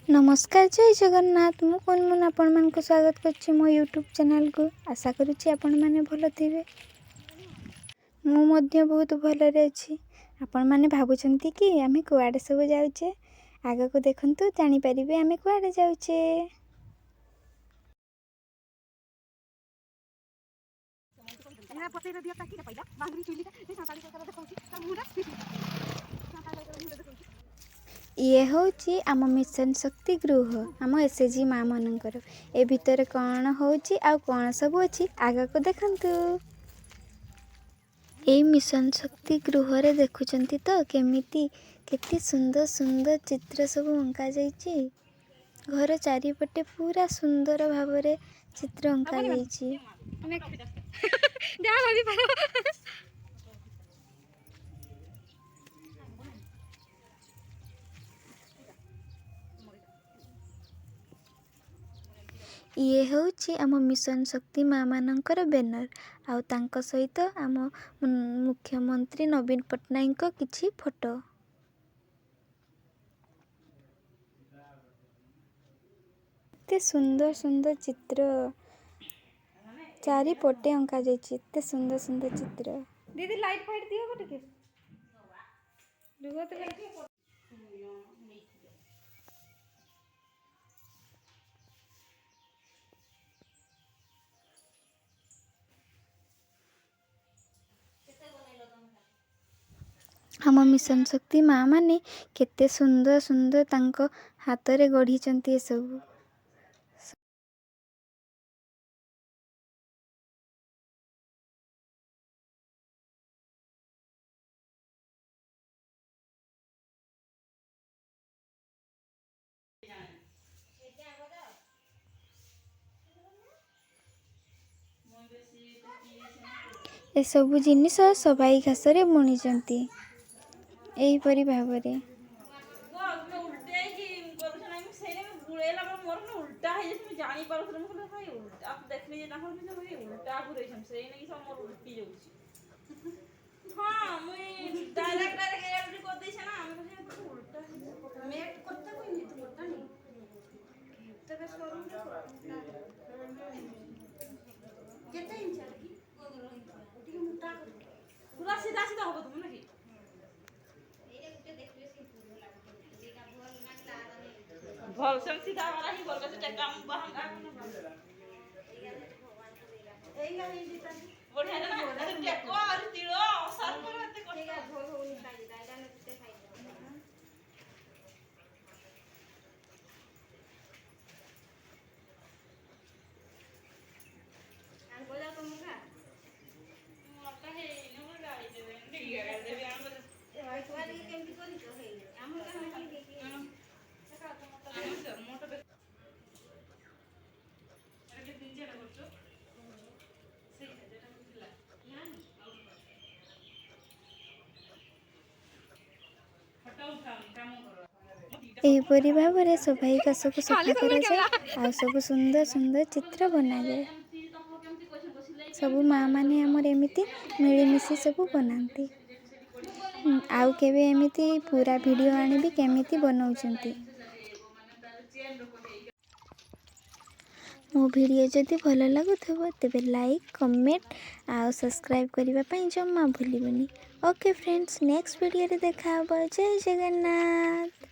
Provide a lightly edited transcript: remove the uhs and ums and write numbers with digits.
नमस्कार जय जगन्नाथ मु कौन आपण मान को स्वागत करछि मो यूट्यूब चैनल को। आशा करुछि आपण माने भलो थिबे। मु मध्य बहुत भलो रे अछि। आपण माने भाबुछंती कि आमे कुआडे सब जाउछे आगा को देखंतु जानि परिबे आमे कुआडे जाउछे। ये होची आम मिशन शक्ति गृह आम एसएचजी माँ मनकर ए भितर कौन होची आ कौन सब अच्छी आगा को देखंतु। ए मिशन शक्ति गृह रे देखुचंती तो केमिति केते सुंदर सुंदर चित्र सब अंका जाइछि। घर चारिपटे पूरा सुंदर भावरे चित्र अंका जाइछि। ये होची आम मिशन शक्ति माँ मानकर बैनर आउ तांको सहित आम मुख्यमंत्री नवीन पट्टनायक को किछि फोटो। एते सुंदर सुंदर चित्र चारिपटे अंका जाइछि। एते सुंदर सुंदर चित्र। दीदी लाइट फाइट दियो गोटे के दुगो तो लाइट हम मिशन शक्ति माँ माने केते सुंदर सुंदर तांको हाथ रे गढ़ीचंती ए सब। ए सब जिनिस सबाई घास रे बुणीचंती एही परी भाबरे। भल से सीधा वाला ही बोल के काम बहन एई गाली दीता बढ़िया ना अरे टेको और तिलो सर पर होते को ठीक है भोल होनी चाहिए दादा ने कुछ खाई आन बोला तो मुका मका हे न गाड़ी देबे नहीं गाड़ी देबे हम ए भाई तुम्हारी केमती करी तो हे हम का हम की सका तो मतलब मोटो अरे दिन जे ना करछो एहीपरी भाव सफाई घास को सफा कर सब सुंदर सुंदर चित्र बना जाए। सब माँ माने आमर एमिति मिलीमिशी सब बनाती। आउ केबे एमिति पूरा वीडियो आनिबी केमिति बनाउछंती। मो वीडियो जदि भल लगुथबो तेबे लाइक कमेंट आ सब्सक्राइब करबा पई जम्मा भूलिबनी। ओके फ्रेंड्स नेक्स्ट वीडियो रे देखा हबो। जय जगन्नाथ।